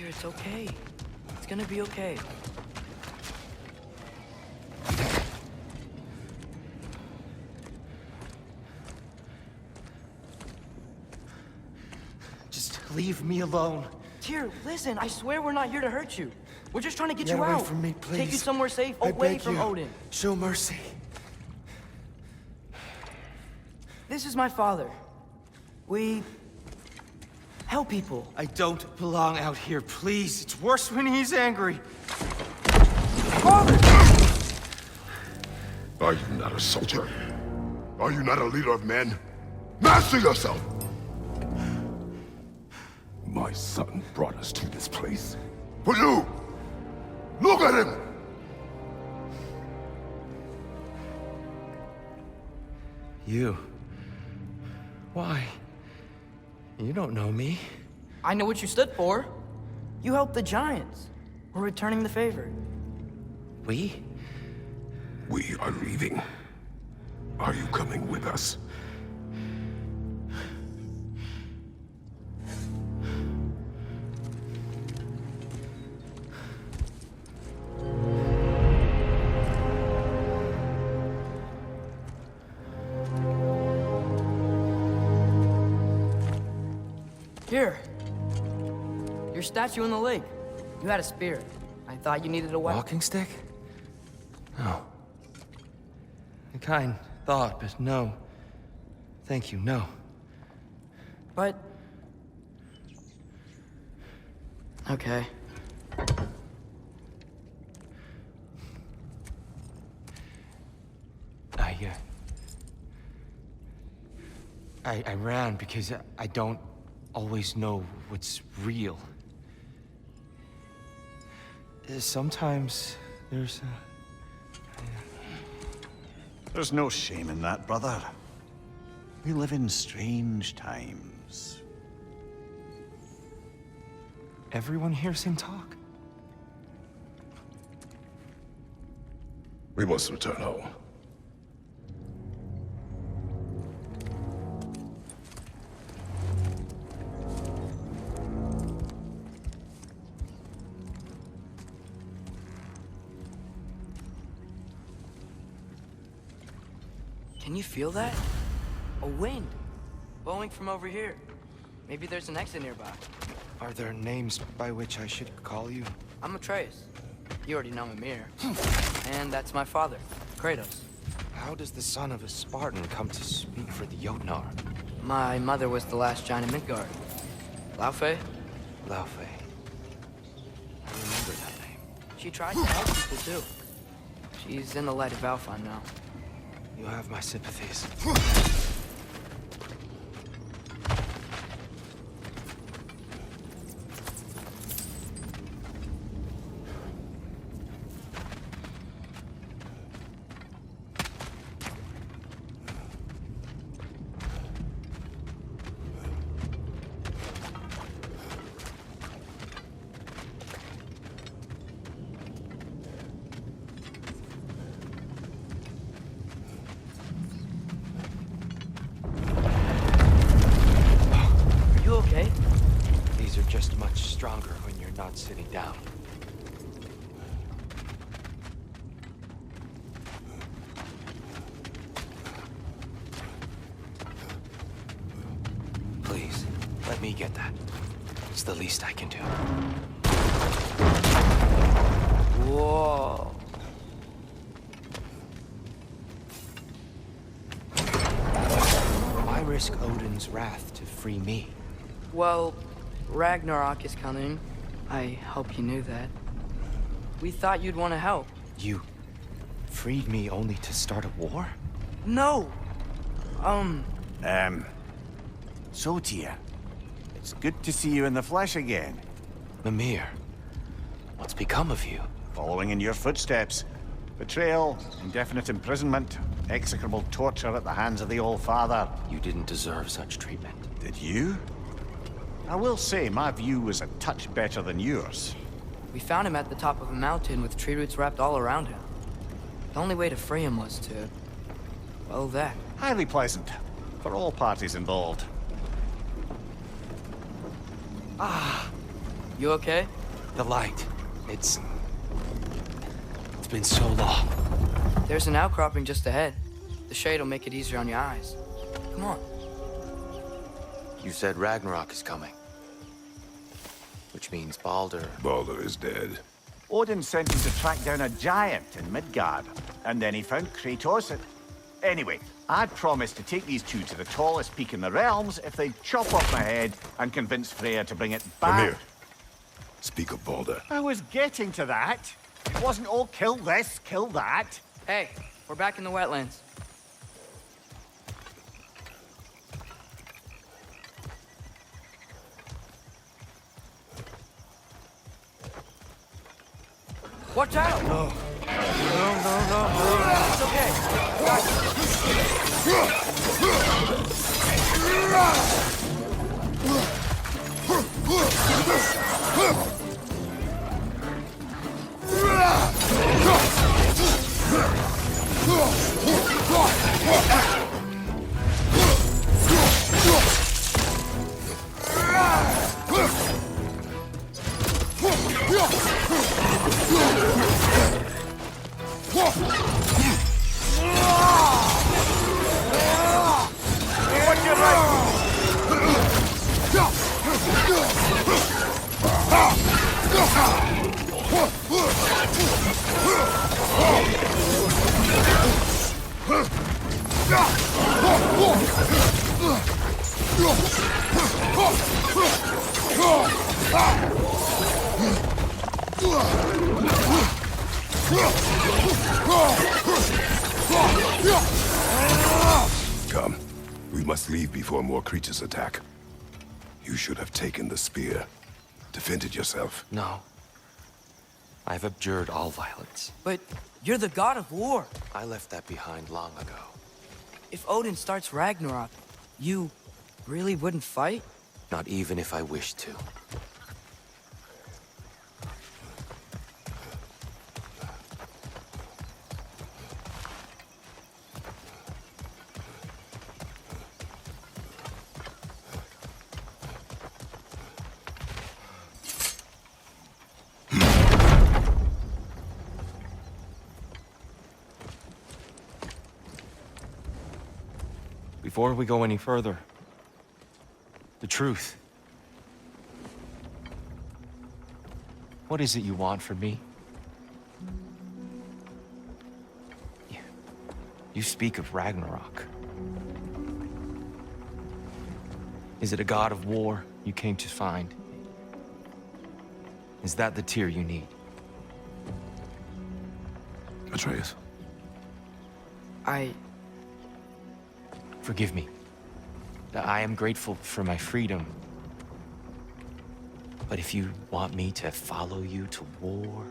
Tyr, it's okay. It's gonna be okay. Just leave me alone. Tyr, listen, I swear we're not here to hurt you. We're just trying to get you Get out. away from me, please. Take you somewhere safe, I away beg from you. Odin. Show mercy. This is my father. We help people. I don't belong out here, please. It's worse when he's angry. Father! Are you not a soldier? Are you not a leader of men? Master yourself! My son brought us to this place. For you! Look at him! You. Why? You don't know me. I know what you stood for. You helped the giants. We're returning the favor. We? We are leaving. Are you coming with us? Here. Your statue in the lake. You had a spear. I thought you needed a weapon. Walking stick? No. A kind thought, but no. Thank you, no. But... okay. I ran because I don't always know what's real. Sometimes there's There's no shame in that, brother. We live in strange times. Everyone hears him talk. We must return home. Can you feel that? A wind. Blowing from over here. Maybe there's an exit nearby. Are there names by which I should call you? I'm Atreus. You already know Mimir. And that's my father, Kratos. How does the son of a Spartan come to speak for the Jotnar? My mother was the last giant in Midgard. Laufey? Laufey. I remember that name. She tried to help people too. She's in the light of Alpha now. You have my sympathies. Okay? These are just much stronger when you're not sitting down. Please, let me get that. It's the least I can do. Whoa. Why risk Odin's wrath to free me? Well, Ragnarok is coming. I hope you knew that. We thought you'd want to help. You freed me only to start a war? No! So Tyr, it's good to see you in the flesh again. Mimir, what's become of you? Following in your footsteps. Betrayal, indefinite imprisonment, execrable torture at the hands of the Old Father. You didn't deserve such treatment. Did you? I will say, my view was a touch better than yours. We found him at the top of a mountain with tree roots wrapped all around him. The only way to free him was to... well, that. Highly pleasant, for all parties involved. You okay? The light. It's been so long. There's an outcropping just ahead. The shade will make it easier on your eyes. Come on. You said Ragnarok is coming. Which means Baldur. Baldur is dead. Odin sent him to track down a giant in Midgard, and then he found Kratos. Anyway, I'd promised to take these two to the tallest peak in the realms if they'd chop off my head and convince Freya to bring it back. Come here. Speak of Baldur. I was getting to that. It wasn't all kill this, kill that. Hey, we're back in the wetlands. Watch out! No. It's okay. Watch your right. Come. We must leave before more creatures attack. You should have taken the spear. Defended yourself. No. I've abjured all violence. But you're the god of war. I left that behind long ago. If Odin starts Ragnarok, you really wouldn't fight? Not even if I wished to. Before we go any further, the truth. What is it you want from me? You speak of Ragnarok. Is it a god of war you came to find? Is that the tear you need? Atreus. Forgive me. I am grateful for my freedom. But if you want me to follow you to war,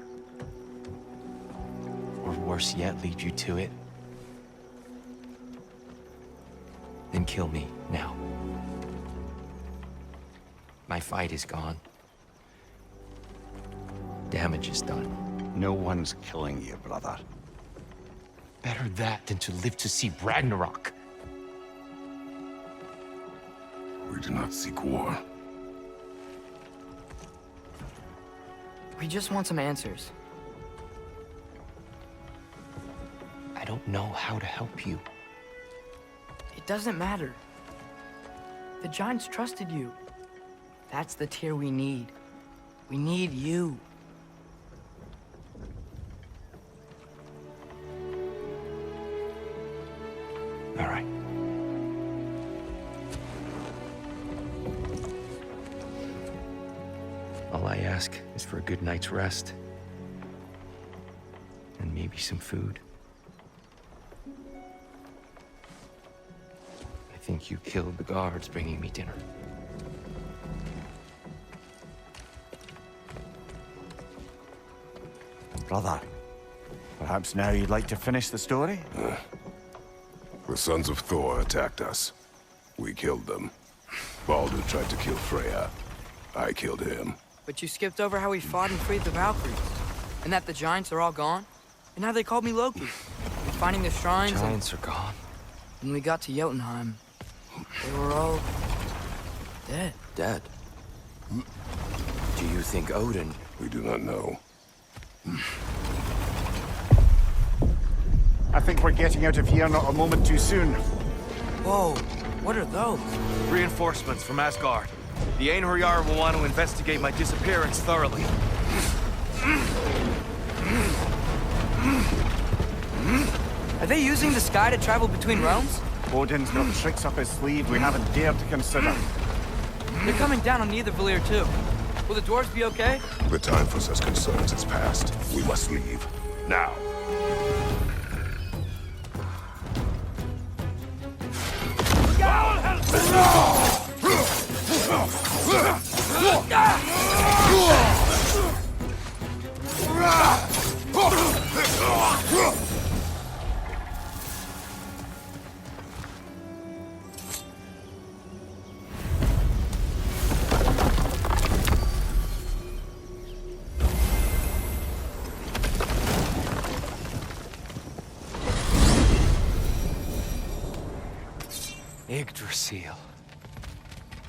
or worse yet, lead you to it, then kill me now. My fight is gone. Damage is done. No one's killing you, brother. Better that than to live to see Ragnarok. We do not seek war. We just want some answers. I don't know how to help you. It doesn't matter. The giants trusted you. That's the tear we need. We need you. All right. All I ask is for a good night's rest. And maybe some food. I think you killed the guards bringing me dinner. Brother, perhaps now you'd like to finish the story? The sons of Thor attacked us. We killed them. Baldur tried to kill Freya. I killed him. But you skipped over how we fought and freed the Valkyries. And that the giants are all gone. And how they called me Loki. And finding the shrines Giants are gone. When we got to Jotunheim, they were all dead. Dead. Do you think Odin... We do not know. I think we're getting out of here not a moment too soon. Whoa, what are those? Reinforcements from Asgard. The Einherjar will want to investigate my disappearance thoroughly. Are they using the sky to travel between realms? Odin's got tricks up his sleeve we haven't dared to consider. They're coming down on Nidavellir too. Will the dwarves be okay? The time for such concerns is past. We must leave. Now. Yggdrasil.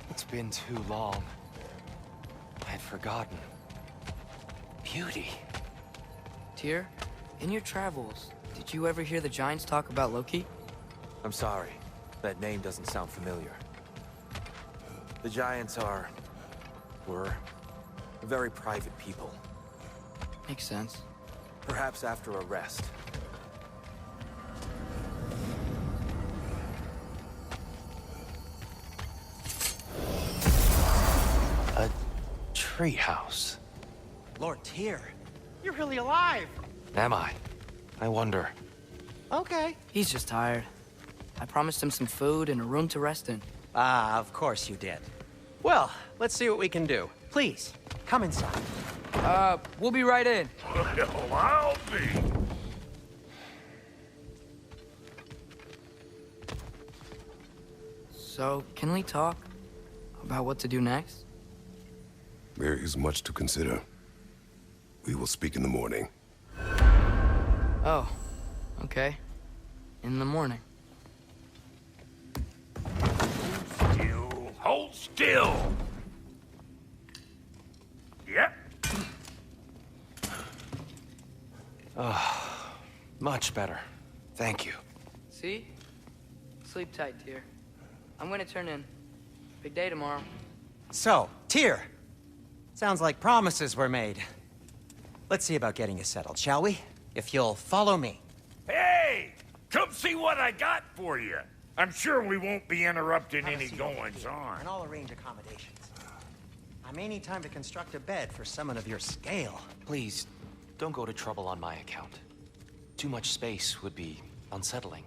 It's been too long. I had forgotten. Beauty. Tyr, in your travels, did you ever hear the giants talk about Loki? I'm sorry. That name doesn't sound familiar. The Giants were very private people. Makes sense. Perhaps after a rest. A treehouse. Lord Tyr, you're really alive. Am I? I wonder. Okay. He's just tired. I promised him some food and a room to rest in. Ah, of course you did. Well, let's see what we can do. Please, come inside. We'll be right in. Well, I'll be. So, can we talk about what to do next? There is much to consider. We will speak in the morning. Oh, okay. In the morning. Still. Hold still. Yep. Much better. Thank you. See? Sleep tight, Tyr. I'm gonna turn in. Big day tomorrow. So, Tyr. Sounds like promises were made. Let's see about getting you settled, shall we? If you'll follow me. Hey! Come see what I got for you. I'm sure we won't be interrupting Have a any seat over goings here, on. And I'll arrange accommodations. I may need time to construct a bed for someone of your scale. Please, don't go to trouble on my account. Too much space would be unsettling.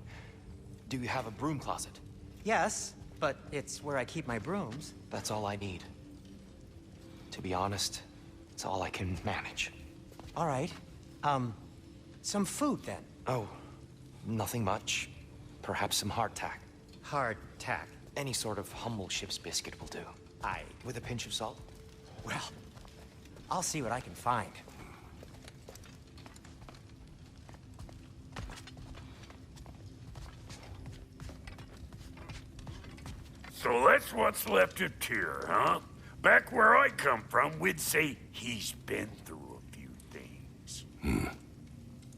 Do you have a broom closet? Yes, but it's where I keep my brooms. That's all I need. To be honest, it's all I can manage. All right. Some food then. Oh, nothing much. Perhaps some hardtack. Hardtack. Any sort of humble ship's biscuit will do. Aye. With a pinch of salt? Well, I'll see what I can find. So that's what's left of Tyr, huh? Back where I come from, we'd say he's been through a few things.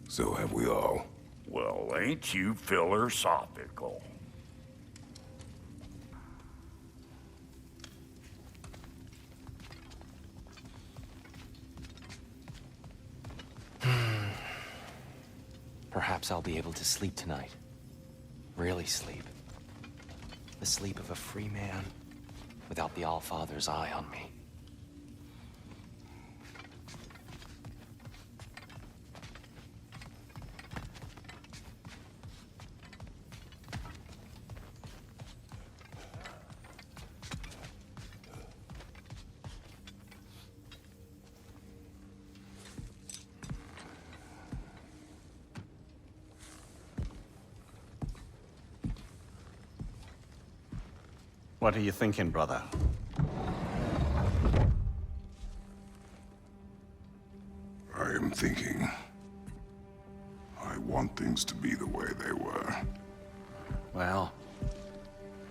So have we all. Well, ain't you philosophical? Perhaps I'll be able to sleep tonight. Really sleep. The sleep of a free man, without the Allfather's eye on me. What are you thinking, brother? I am thinking. I want things to be the way they were. Well,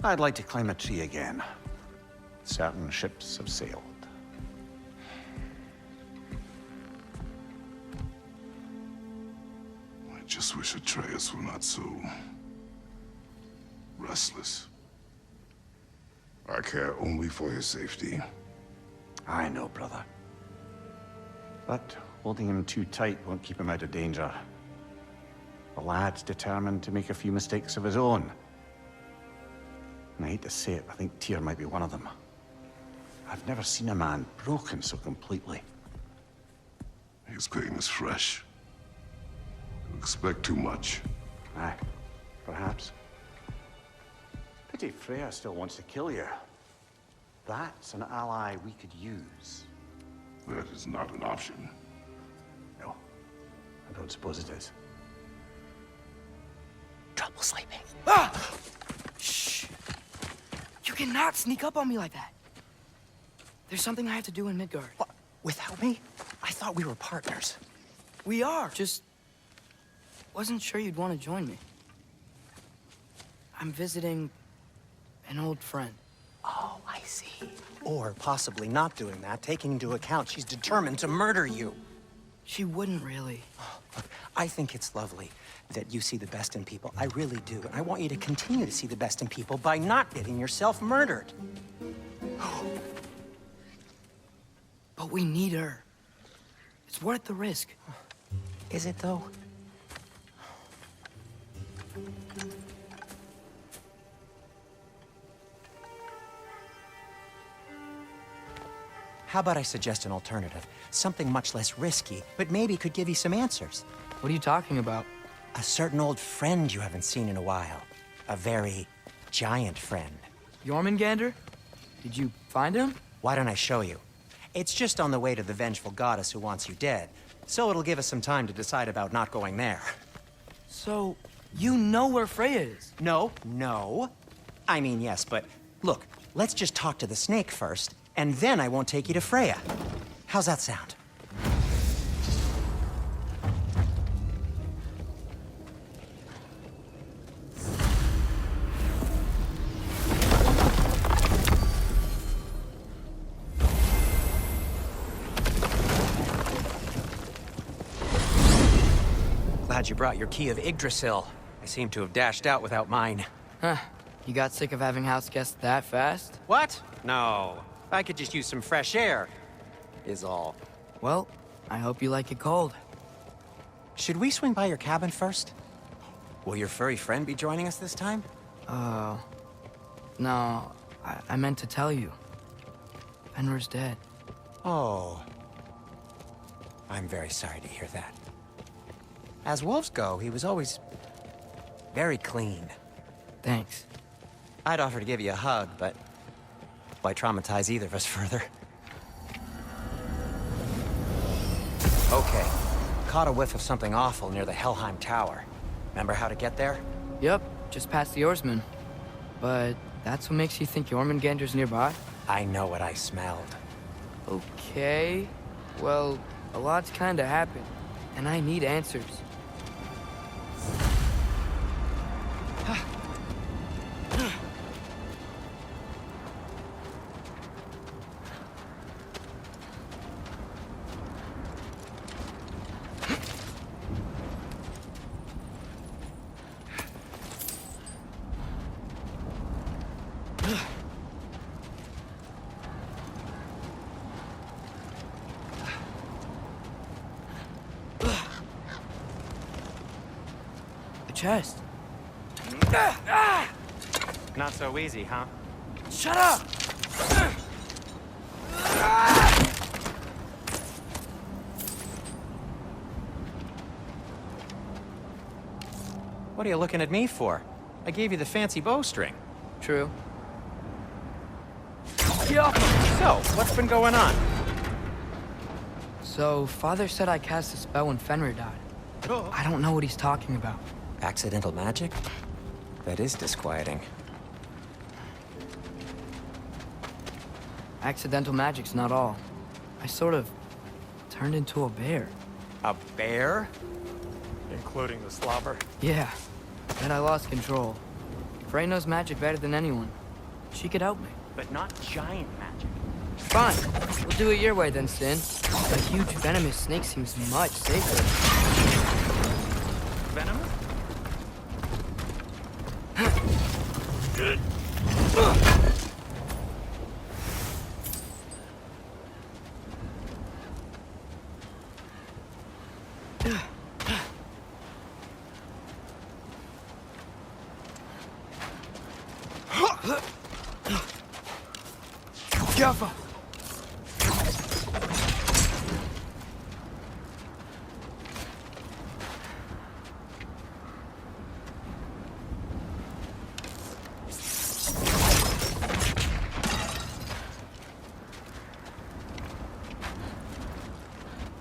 I'd like to climb a tree again. Certain ships have sailed. just wish Atreus were not so... restless. I care only for his safety. I know, brother. But holding him too tight won't keep him out of danger. The lad's determined to make a few mistakes of his own. And I hate to say it, I think Tyr might be one of them. I've never seen a man broken so completely. His pain is fresh. You expect too much. Aye, perhaps. Pity Freya still wants to kill you. That's an ally we could use. That is not an option. No, I don't suppose it is. Trouble sleeping. Ah! Shh! You cannot sneak up on me like that. There's something I have to do in Midgard. What? Without me? I thought we were partners. We are. Just wasn't sure you'd want to join me. I'm visiting an old friend. Oh, I see. Or possibly not doing that, taking into account she's determined to murder you. She wouldn't really. Look, I think it's lovely that you see the best in people. I really do. And I want you to continue to see the best in people by not getting yourself murdered. But we need her. It's worth the risk. Is it, though? How about I suggest an alternative? Something much less risky, but maybe could give you some answers. What are you talking about? A certain old friend you haven't seen in a while. A very giant friend. Jormungandr? Did you find him? Why don't I show you? It's just on the way to the vengeful goddess who wants you dead. So it'll give us some time to decide about not going there. So, you know where Freya is? No. I mean, yes, but look, let's just talk to the snake first, and then I won't take you to Freya. How's that sound? Glad you brought your key of Yggdrasil. I seem to have dashed out without mine. Huh. You got sick of having house guests that fast? What? No. I could just use some fresh air, is all. Well, I hope you like it cold. Should we swing by your cabin first? Will your furry friend be joining us this time? No, I meant to tell you. Fenrir's dead. Oh. I'm very sorry to hear that. As wolves go, he was always very clean. Thanks. I'd offer to give you a hug, but why traumatize either of us further? Okay. Caught a whiff of something awful near the Helheim Tower. Remember how to get there? Yep, just past the oarsman. But that's what makes you think Jormungandr's nearby? I know what I smelled. Okay. Well, a lot's kinda happened, and I need answers. Chest. Not so easy, huh? Shut up! What are you looking at me for? I gave you the fancy bowstring. True. Yeah. So, what's been going on? So, Father said I cast a spell when Fenrir died. I don't know what he's talking about. Accidental magic? That is disquieting. Accidental magic's not all. I sort of turned into a bear. A bear? Including the slobber. Yeah. Then I lost control. Frey knows magic better than anyone. She could help me. But not giant magic. Fine. We'll do it your way then, Sin. A huge venomous snake seems much safer. venomous? Jaffa!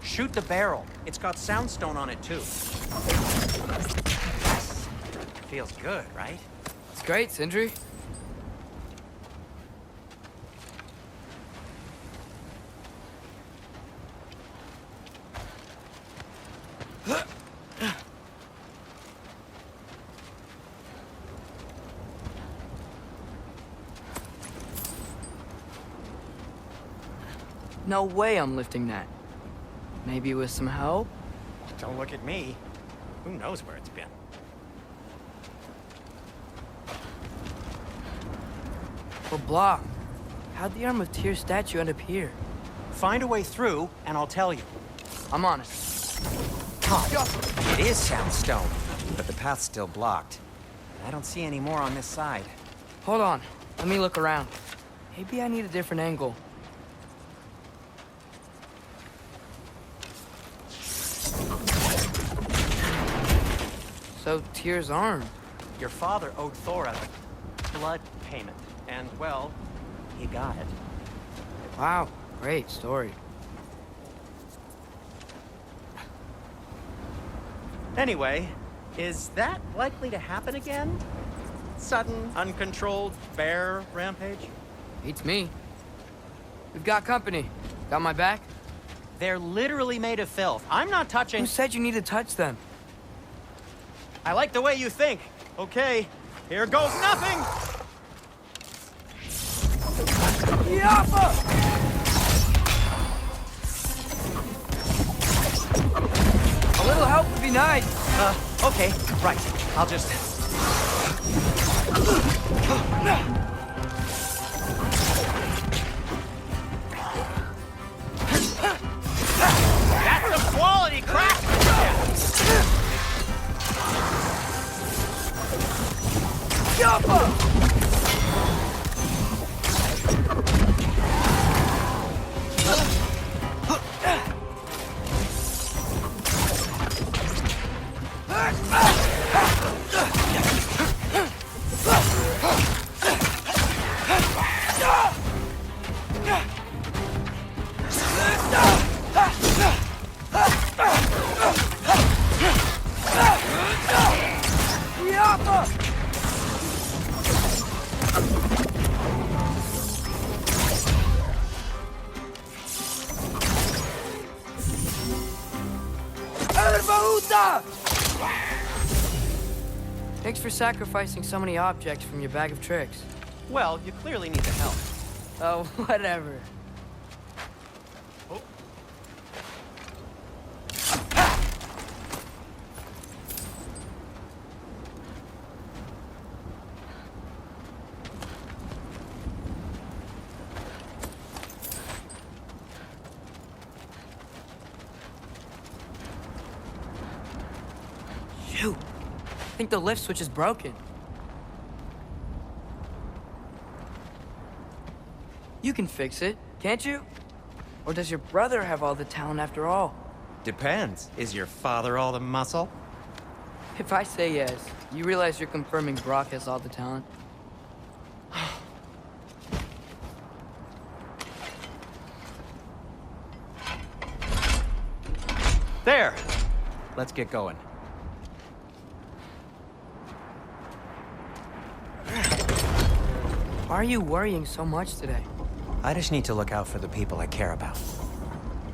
Shoot the barrel. It's got soundstone on it, too. Feels good, right? It's great, Sindri. No way I'm lifting that. Maybe with some help? Don't look at me. Who knows where it's been? We're blocked. How'd the Arm of Tyr statue end up here? Find a way through, and I'll tell you. I'm on it. It is soundstone, but the path's still blocked. I don't see any more on this side. Hold on. Let me look around. Maybe I need a different angle. So, Tyr's arm. Your father owed Thor a blood payment, and, well, he got it. Wow, great story. Anyway, is that likely to happen again? Sudden, uncontrolled bear rampage? Beats me. We've got company. Got my back? They're literally made of filth. I'm not touching... Who said you need to touch them? I like the way you think. Okay, here goes nothing! Yappa! A little help would be nice. Okay, right. I'll just... That's some quality crap! Yappa! Thanks for sacrificing so many objects from your bag of tricks. Well, you clearly need the help. Oh, whatever. Shoot! I think the lift switch is broken. You can fix it, can't you? Or does your brother have all the talent after all? Depends. Is your father all the muscle? If I say yes, you realize you're confirming Brock has all the talent? There! Let's get going. Why are you worrying so much today? I just need to look out for the people I care about.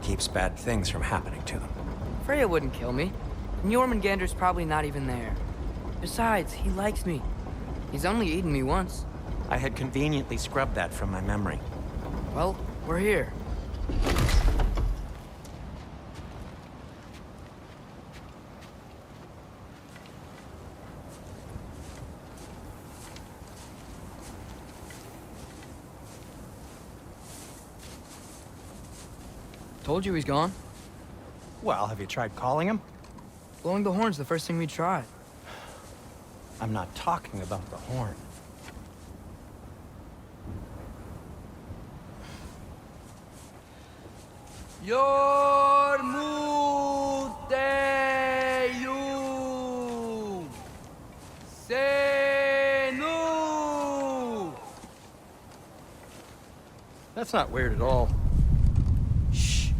Keeps bad things from happening to them. Freya wouldn't kill me. And Jormungandr's probably not even there. Besides, he likes me. He's only eaten me once. I had conveniently scrubbed that from my memory. Well, we're here. Told you he's gone. Well, have you tried calling him? Blowing the horn's the first thing we tried. I'm not talking about the horn. Yormuteyu Senu. That's not weird at all. Shh.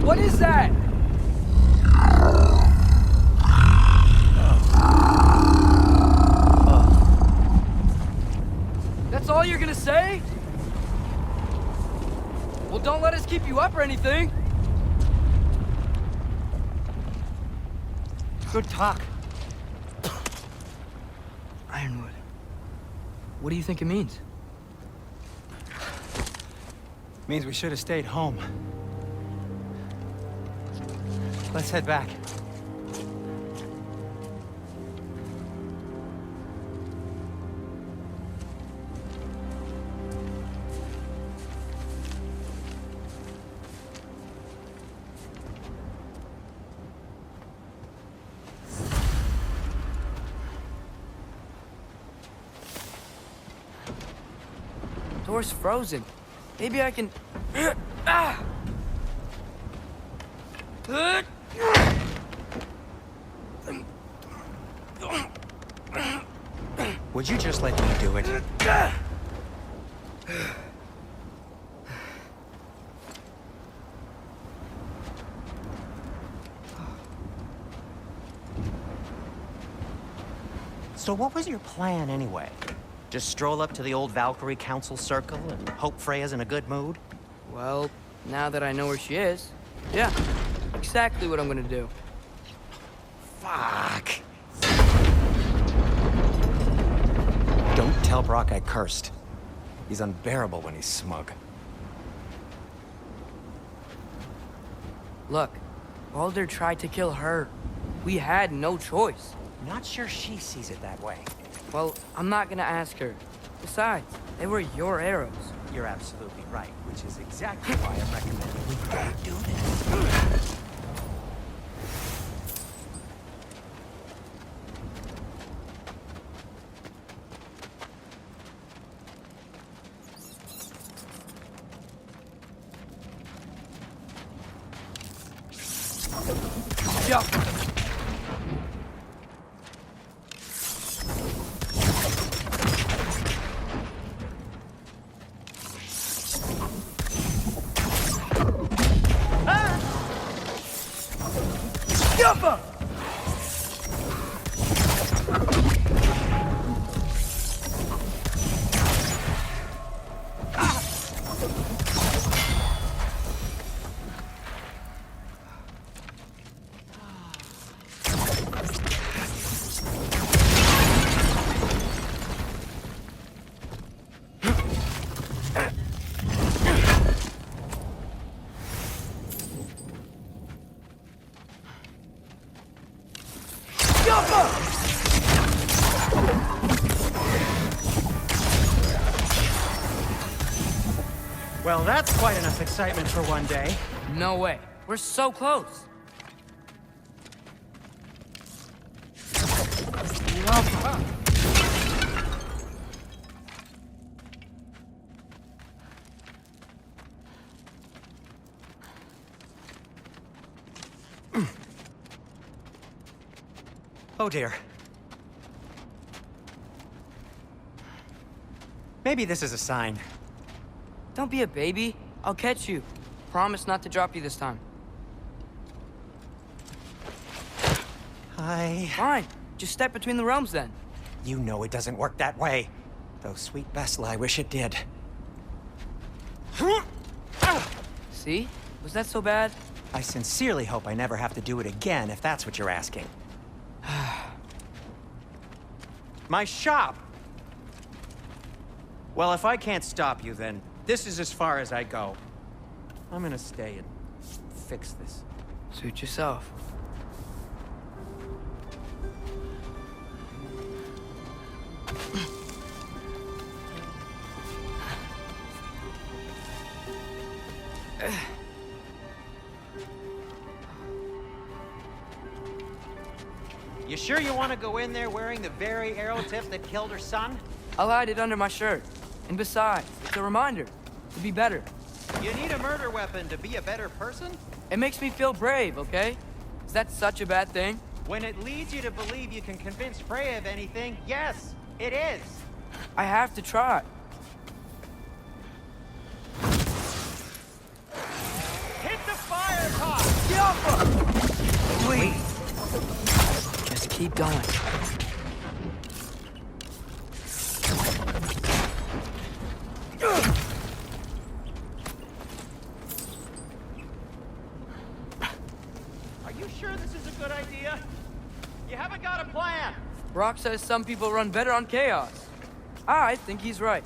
What is that? That's all you're gonna say? Well, don't let us keep you up or anything. Good talk. Ironwood. What do you think it means? Means we should have stayed home. Let's head back. Door's frozen. Maybe I can... Ah! Would you just let me do it? So what was your plan anyway? Just stroll up to the old Valkyrie Council circle and hope Freya's in a good mood? Well, now that I know where she is, yeah, exactly what I'm gonna do. Fuck. Don't tell Brock I cursed. He's unbearable when he's smug. Look, Baldur tried to kill her. We had no choice. Not sure she sees it that way. Well, I'm not gonna ask her. Besides, they were your arrows. You're absolutely right, which is exactly why I'm recommending we don't do this. Yeah. Jumper! Well, that's quite enough excitement for one day. No way. We're so close. Oh dear. Maybe this is a sign. Don't be a baby. I'll catch you. Promise not to drop you this time. Fine. Just step between the realms then. You know it doesn't work that way. Though, sweet Bessel, I wish it did. See? Was that so bad? I sincerely hope I never have to do it again, if that's what you're asking. My shop! Well, if I can't stop you, then this is as far as I go. I'm gonna stay and fix this. Suit yourself. You sure you want to go in there wearing the very arrow tip that killed her son? I'll hide it under my shirt. And besides, it's a reminder to be better. You need a murder weapon to be a better person? It makes me feel brave, okay? Is that such a bad thing? When it leads you to believe you can convince Freya of anything, yes, it is. I have to try. Hit the fire pot! Please. Just keep going. Are you sure this is a good idea? You haven't got a plan. Brock says some people run better on chaos. I think he's right.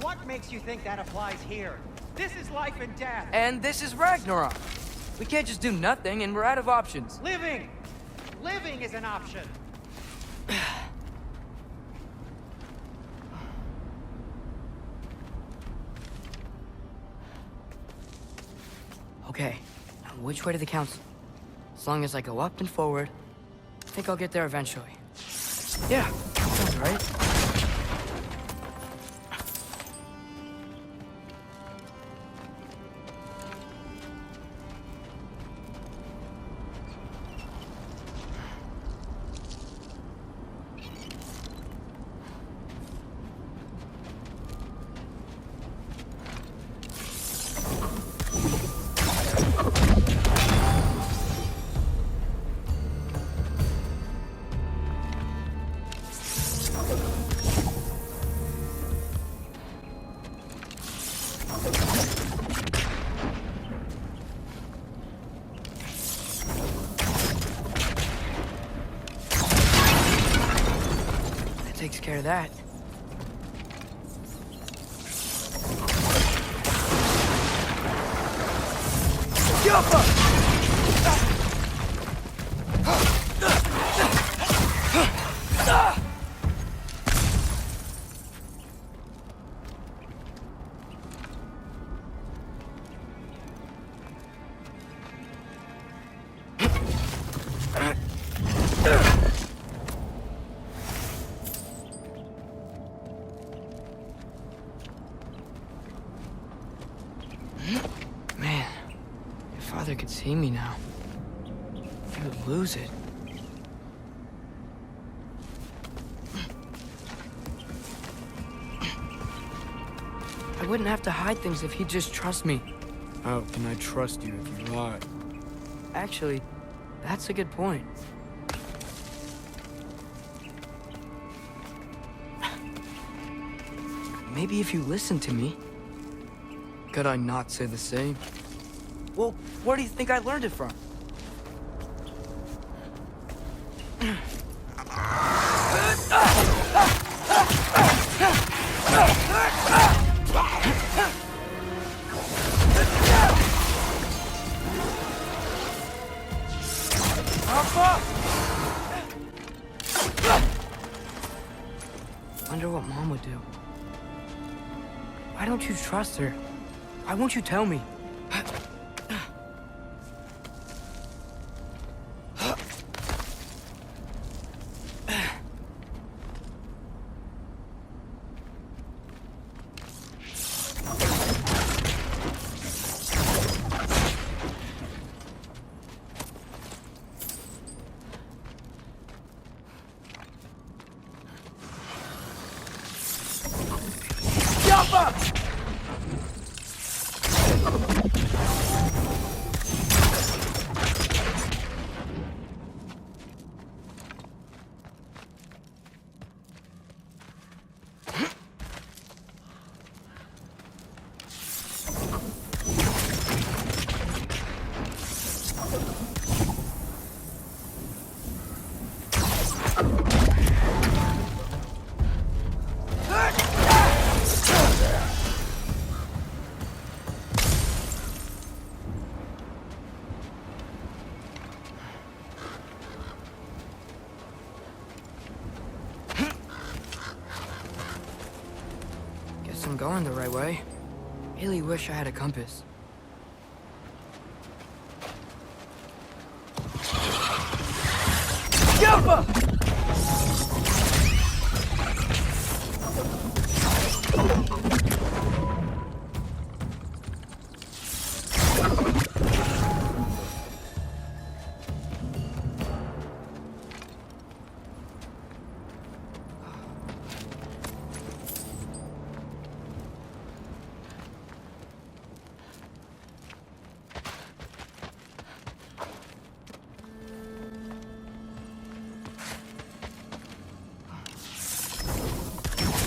What makes you think that applies here? This is life and death. And this is Ragnarok. We can't just do nothing, and we're out of options. Living! Living is an option. Okay, now which way to the council? As long as I go up and forward, I think I'll get there eventually. Yeah, sounds right. Takes care of that. Man, if Father could see me now, he would lose it. I wouldn't have to hide things if he'd just trust me. How can I trust you if you lie? Actually, that's a good point. Maybe if you listen to me. Could I not say the same? Well, where do you think I learned it from? Wonder what Mom would do. Why don't you trust her? Why won't you tell me? I'm going the right way. Really wish I had a compass. Yappa!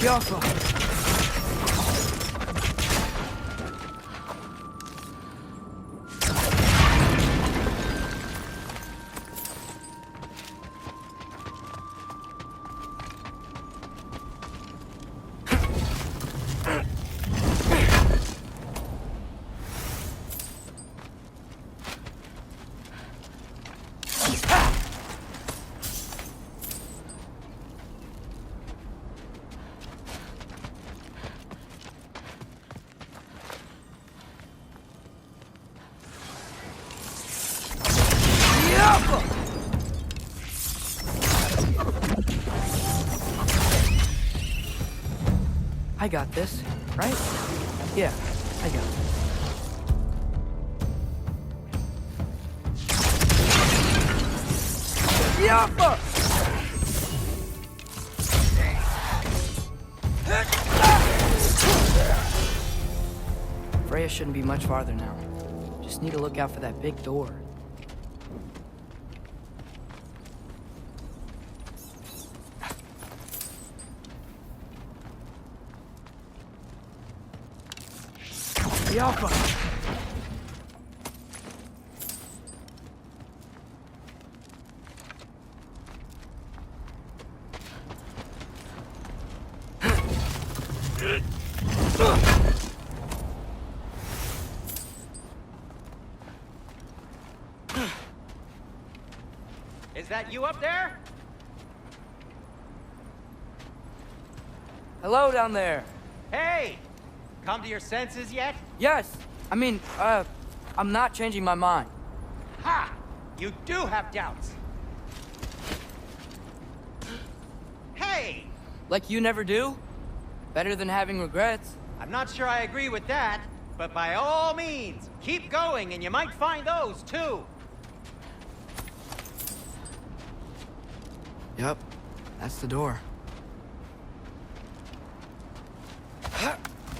Yappa! I got this, right? Yeah, I got this. Yappa! Freya shouldn't be much farther now. Just need to look out for that big door. Yappa! Is that you up there? Hello down there. Hey! Come to your senses yet? Yes, I mean, I'm not changing my mind. Ha! You do have doubts. Hey! Like you never do? Better than having regrets. I'm not sure I agree with that, but by all means, keep going and you might find those too. Yep, that's the door.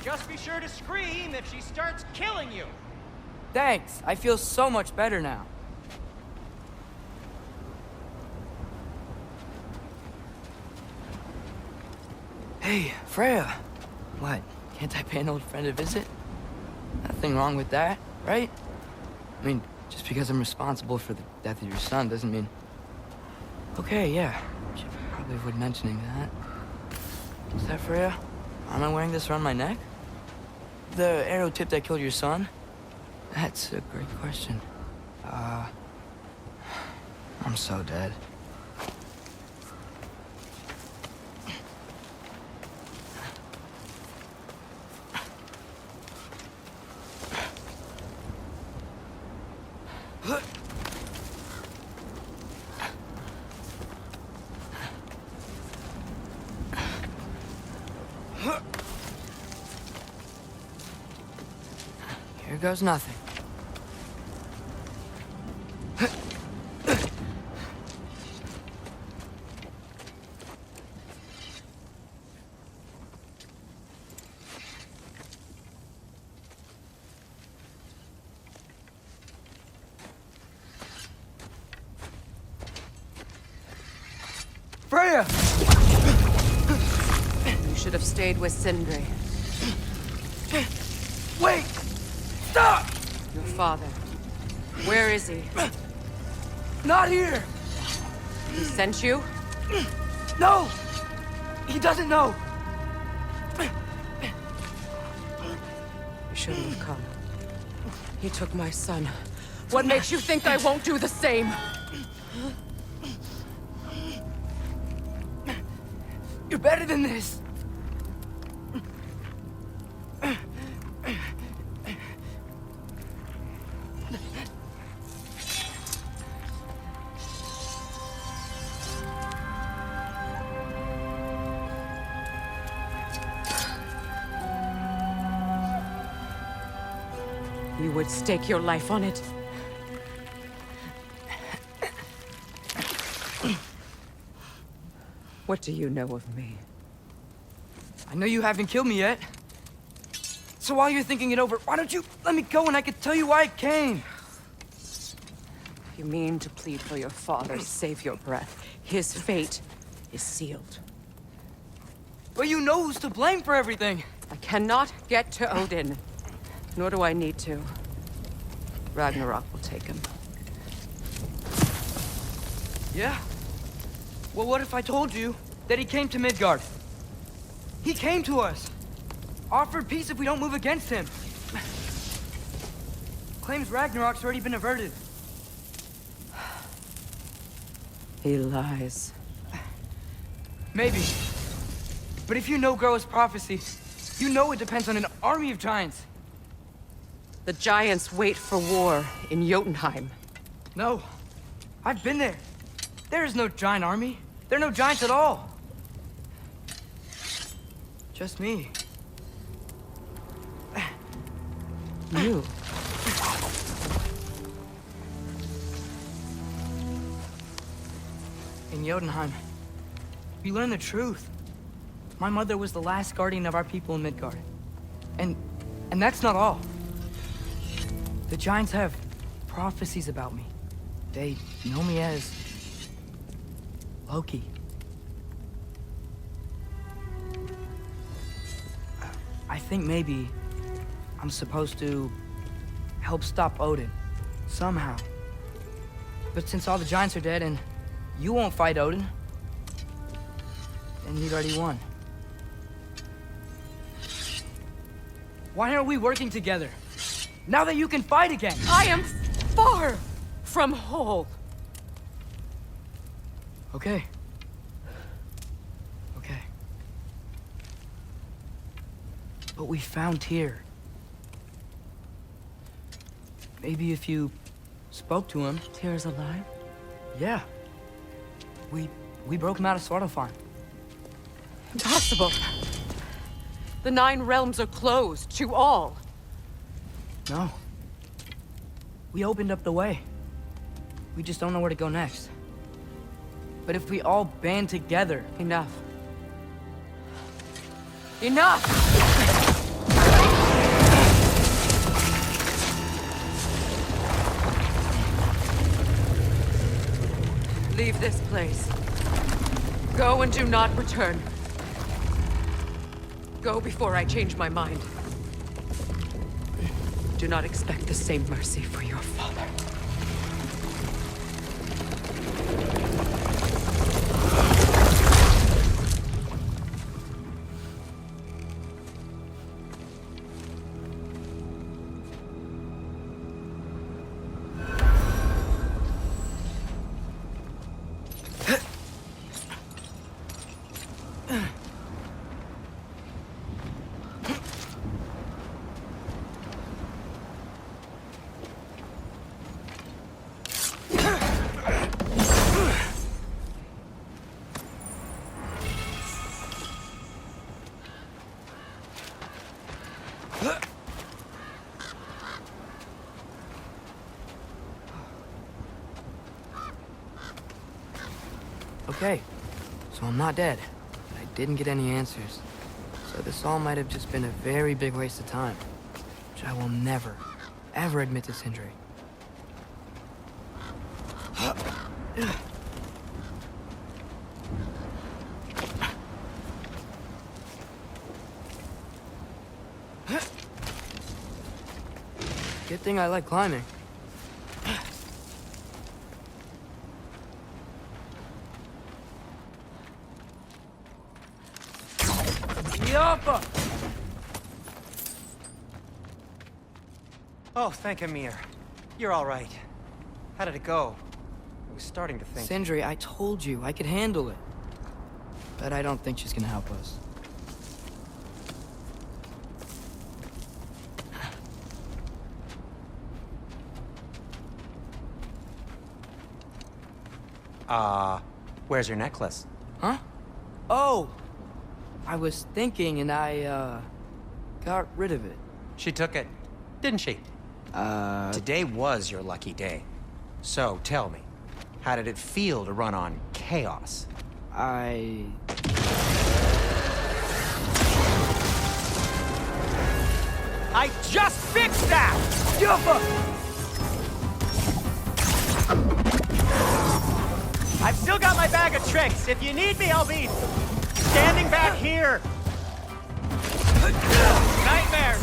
Just be sure to scream if she starts killing you. Thanks, I feel so much better now. Hey, Freya. What, can't I pay an old friend a visit? Nothing wrong with that, right? I mean, just because I'm responsible for the death of your son doesn't mean... Okay, yeah, should probably avoid mentioning that. Is that Freya? Am I wearing this around my neck? The arrow tip that killed your son? That's a great question. I'm so dead. Here goes nothing. Freya! You should have stayed with Sindri. Wait! Stop! Your father. Where is he? Not here! He sent you? No! He doesn't know! You shouldn't have come. He took my son. What makes you think I won't do the same? You're better than this! You would stake your life on it? What do you know of me? I know you haven't killed me yet. So while you're thinking it over, why don't you let me go and I can tell you why I came? You mean to plead for your father, save your breath. His fate is sealed. But you know who's to blame for everything. I cannot get to Odin. Nor do I need to. Ragnarok will take him. Yeah? Well, what if I told you that he came to Midgard? He came to us. Offered peace if we don't move against him. Claims Ragnarok's already been averted. He lies. Maybe. But if you know Groa's prophecy, you know it depends on an army of giants. The giants wait for war in Jotunheim. No. I've been there. There is no giant army. There are no giants at all. Just me. You? In Jotunheim, we learn the truth. My mother was the last guardian of our people in Midgard. And that's not all. The giants have prophecies about me. They know me as Loki. I think maybe I'm supposed to help stop Odin, somehow. But since all the giants are dead and you won't fight Odin, then he'd already won. Why aren't we working together? Now that you can fight again! I am far from whole. Okay. Okay. But we found Tyr. Maybe if you spoke to him... Tyr's alive? Yeah. We broke him out of Svartalfheim. Impossible. The 9 realms are closed to all. No. We opened up the way. We just don't know where to go next. But if we all band together... Enough. Enough! Leave this place. Go and do not return. Go before I change my mind. Do not expect the same mercy for your father. Okay, so I'm not dead, but I didn't get any answers. So this all might have just been a very big waste of time, which I will never, ever admit to Sindri. Good thing I like climbing. Yappa! Oh, thank Emir. You're all right. How did it go? I was starting to think... Sindri, I told you I could handle it. But I don't think she's gonna help us. Where's your necklace? Huh? Oh! I was thinking and I, got rid of it. She took it, didn't she? Today was your lucky day. So, tell me, how did it feel to run on chaos? I just fixed that! I've still got my bag of tricks. If you need me, I'll be standing back here. Nightmares!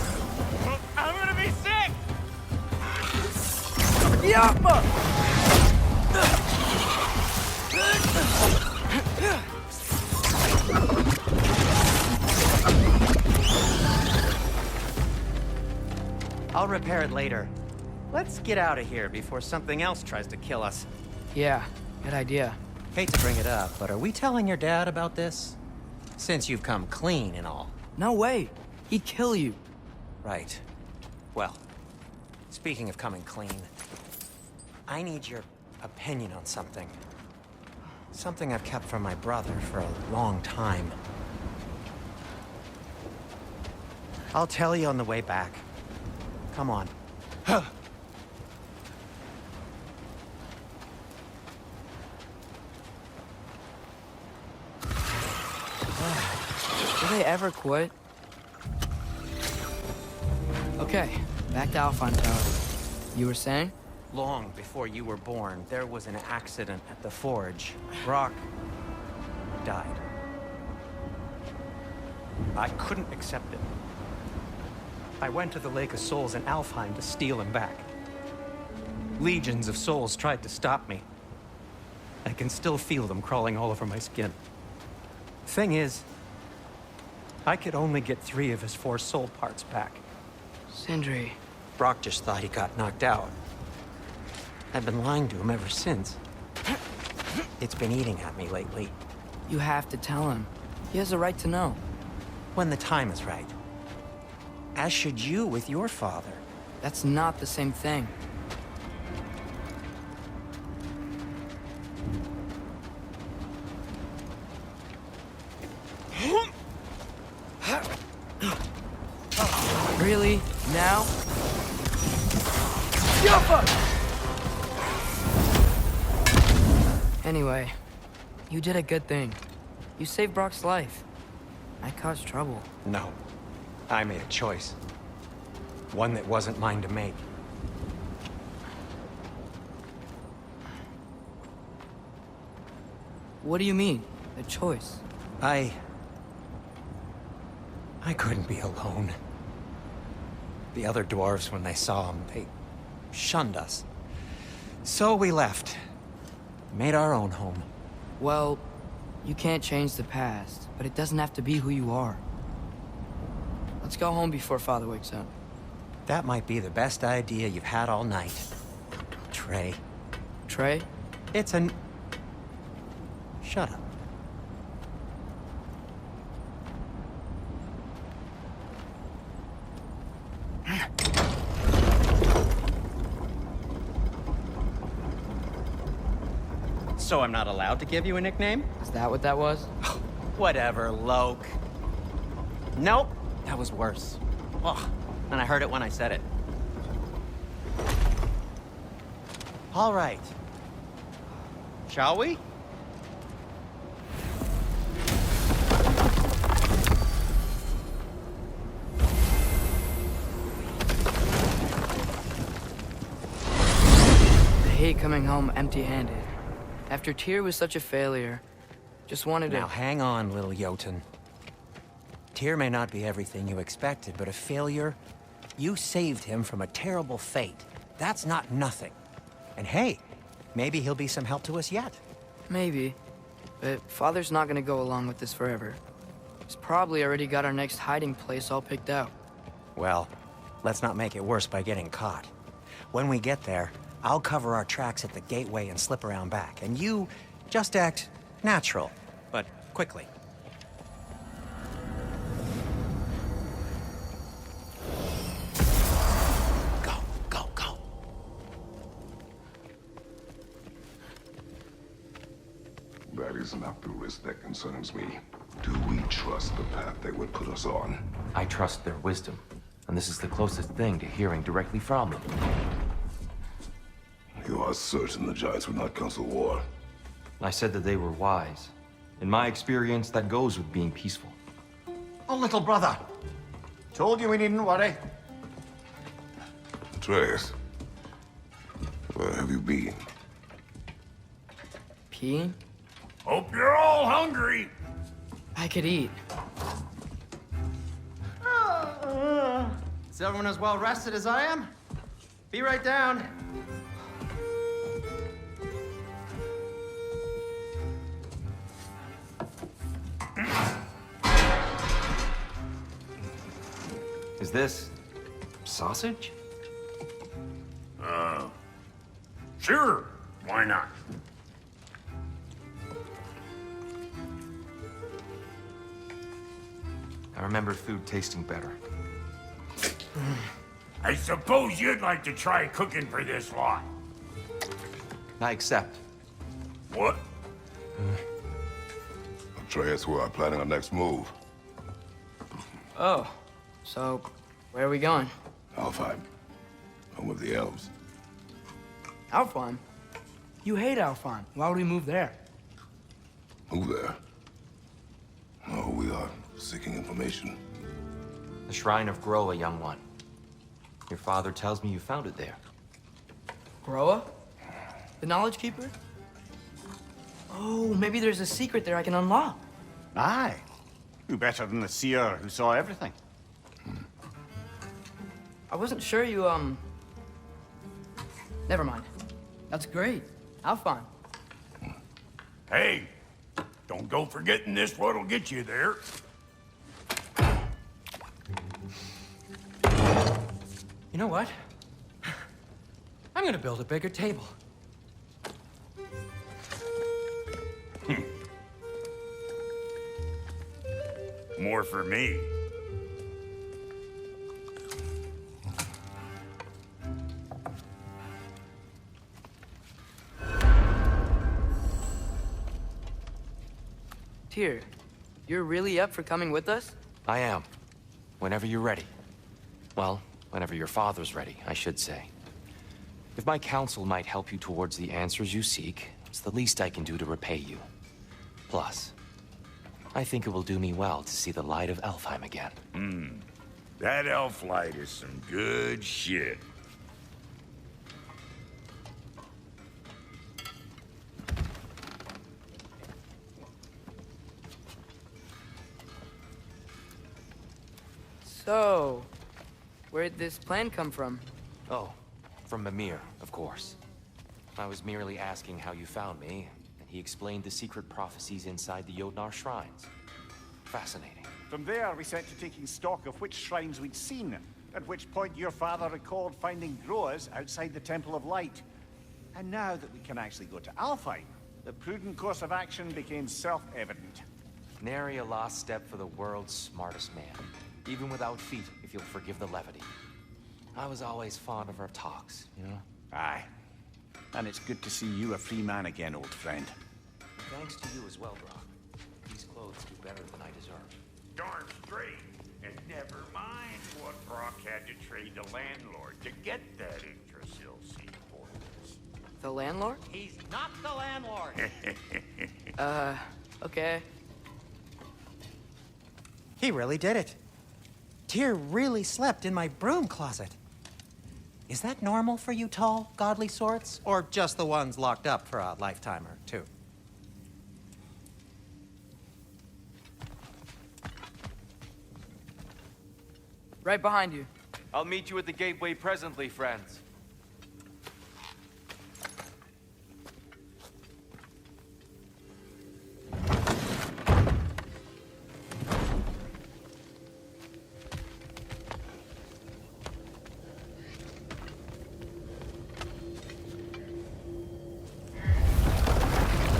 I'm gonna be sick! Yappa! I'll repair it later. Let's get out of here before something else tries to kill us. Yeah, good idea. Hate to bring it up, but are we telling your dad about this? Since you've come clean and all. No way. He'd kill you. Right. Well, speaking of coming clean, I need your opinion on something. Something I've kept from my brother for a long time. I'll tell you on the way back. Come on. Do they ever quit? Okay, back to Alfheim Tower. You were saying? Long before you were born, there was an accident at the forge. Brock died. I couldn't accept it. I went to the Lake of Souls in Alfheim to steal him back. Legions of souls tried to stop me. I can still feel them crawling all over my skin. Thing is, I could only get 3 of his 4 soul parts back. Sindri. Brock just thought he got knocked out. I've been lying to him ever since. It's been eating at me lately. You have to tell him. He has a right to know. When the time is right. As should you with your father. That's not the same thing. Really? Now? Anyway, you did a good thing. You saved Brock's life. I caused trouble. No. I made a choice. One that wasn't mine to make. What do you mean? A choice? I couldn't be alone. The other dwarves, when they saw him, they shunned us. So we left. Made our own home. Well, you can't change the past, but it doesn't have to be who you are. Let's go home before Father wakes up. That might be the best idea you've had all night. Trey. Trey? It's an... Shut up. So I'm not allowed to give you a nickname? Is that what that was? Whatever, Loke. Nope, that was worse. Ugh, and I heard it when I said it. All right. Shall we? hate coming home empty-handed. After Tyr was such a failure, just wanted to... Now hang on, little Jotun. Tyr may not be everything you expected, but a failure? You saved him from a terrible fate. That's not nothing. And hey, maybe he'll be some help to us yet. Maybe. But Father's not gonna go along with this forever. He's probably already got our next hiding place all picked out. Well, let's not make it worse by getting caught. When we get there, I'll cover our tracks at the gateway and slip around back. And you just act natural, but quickly. Go, go, go. That is not the risk that concerns me. Do we trust the path they would put us on? I trust their wisdom, and this is the closest thing to hearing directly from them. You are certain the Giants would not counsel war? I said that they were wise. In my experience, that goes with being peaceful. Oh, little brother. Told you we needn't worry. Atreus, where have you been? Peeing? Hope you're all hungry. I could eat. Is everyone as well rested as I am? Be right down. Is this sausage? Sure, why not? I remember food tasting better. I suppose you'd like to try cooking for this lot. I accept. What? Atreus, we are planning our next move. Oh, so where are we going? Alfheim. Home of the elves. Alfheim? You hate Alfheim. Why would we move there? Move there. Oh, we are seeking information. The Shrine of Groa, young one. Your father tells me you found it there. Groa? The Knowledge Keeper? Oh, maybe there's a secret there I can unlock. Aye. Who better than the seer who saw everything? I wasn't sure you, Never mind. That's great. Alfheim. Hey, don't go forgetting this what'll get you there. You know what? I'm gonna build a bigger table. More for me. Tyr, you're really up for coming with us? I am. Whenever you're ready. Well, whenever your father's ready, I should say. If my counsel might help you towards the answers you seek, it's the least I can do to repay you. Plus, I think it will do me well to see the light of Alfheim again. That elf light is some good shit. So, where'd this plan come from? Oh, from Mimir, of course. I was merely asking how you found me, and he explained the secret prophecies inside the Jotnar shrines. Fascinating. From there, we set to taking stock of which shrines we'd seen, at which point your father recalled finding Groas outside the Temple of Light. And now that we can actually go to Alfheim, the prudent course of action became self-evident. Nary a lost step for the world's smartest man. Even without feet, if you'll forgive the levity. I was always fond of our talks, you know? Aye. And it's good to see you a free man again, old friend. Thanks to you as well, Brock. These clothes do better than I deserve. Darn straight. And never mind what Brock had to trade the landlord to get that Yggdrasil sea fortress. The landlord? He's not the landlord. Okay. He really did it. Tyr really slept in my broom closet. Is that normal for you tall, godly sorts? Or just the ones locked up for a lifetime or two? Right behind you. I'll meet you at the gateway presently, friends.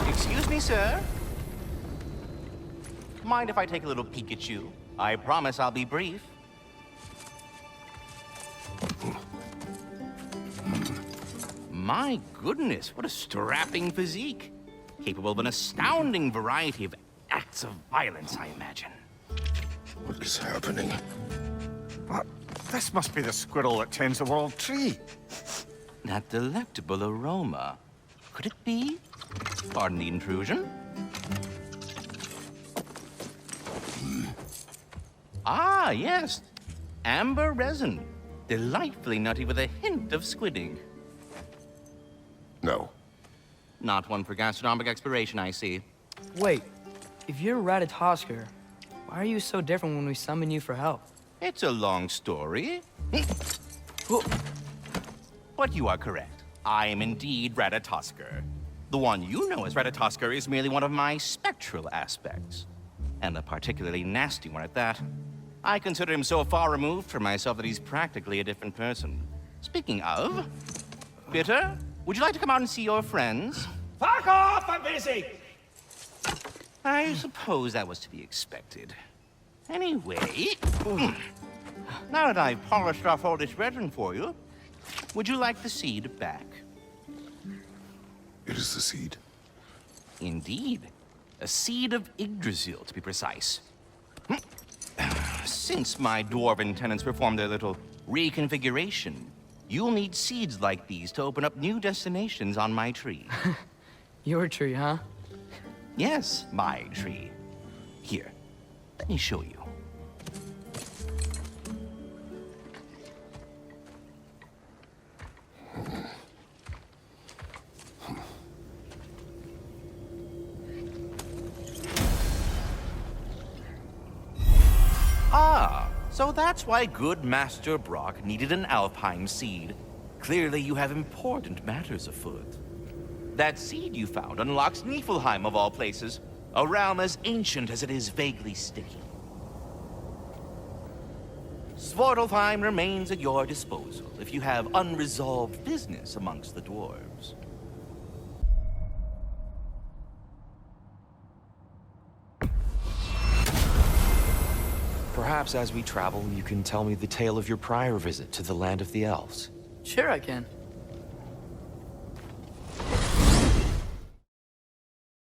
Excuse me, sir. Mind if I take a little peek at you? I promise I'll be brief. My goodness, what a strapping physique. Capable of an astounding variety of acts of violence, I imagine. What is happening? What? This must be the squirrel that tends the world tree. That delectable aroma. Could it be? Pardon the intrusion. Ah, yes. Amber resin. Delightfully nutty with a hint of squidding. No. Not one for gastronomic exploration, I see. Wait, if you're Ratatoskr, why are you so different when we summon you for help? It's a long story. But you are correct. I am indeed Ratatoskr. The one you know as Ratatoskr is merely one of my spectral aspects. And a particularly nasty one at that. I consider him so far removed from myself that he's practically a different person. Speaking of... Bitter, would you like to come out and see your friends? Fuck off! I'm busy! I suppose that was to be expected. Anyway... Now that I've polished off all this resin for you, would you like the seed back? It is the seed. Indeed. A seed of Yggdrasil, to be precise. Since my dwarven tenants performed their little reconfiguration, you'll need seeds like these to open up new destinations on my tree. Your tree, huh? Yes, my tree. Here, let me show you. Ah, so that's why good Master Brock needed an Alpine seed. Clearly you have important matters afoot. That seed you found unlocks Niflheim of all places, a realm as ancient as it is vaguely sticky. Svartalfheim remains at your disposal if you have unresolved business amongst the dwarves. Perhaps as we travel, you can tell me the tale of your prior visit to the land of the elves. Sure I can.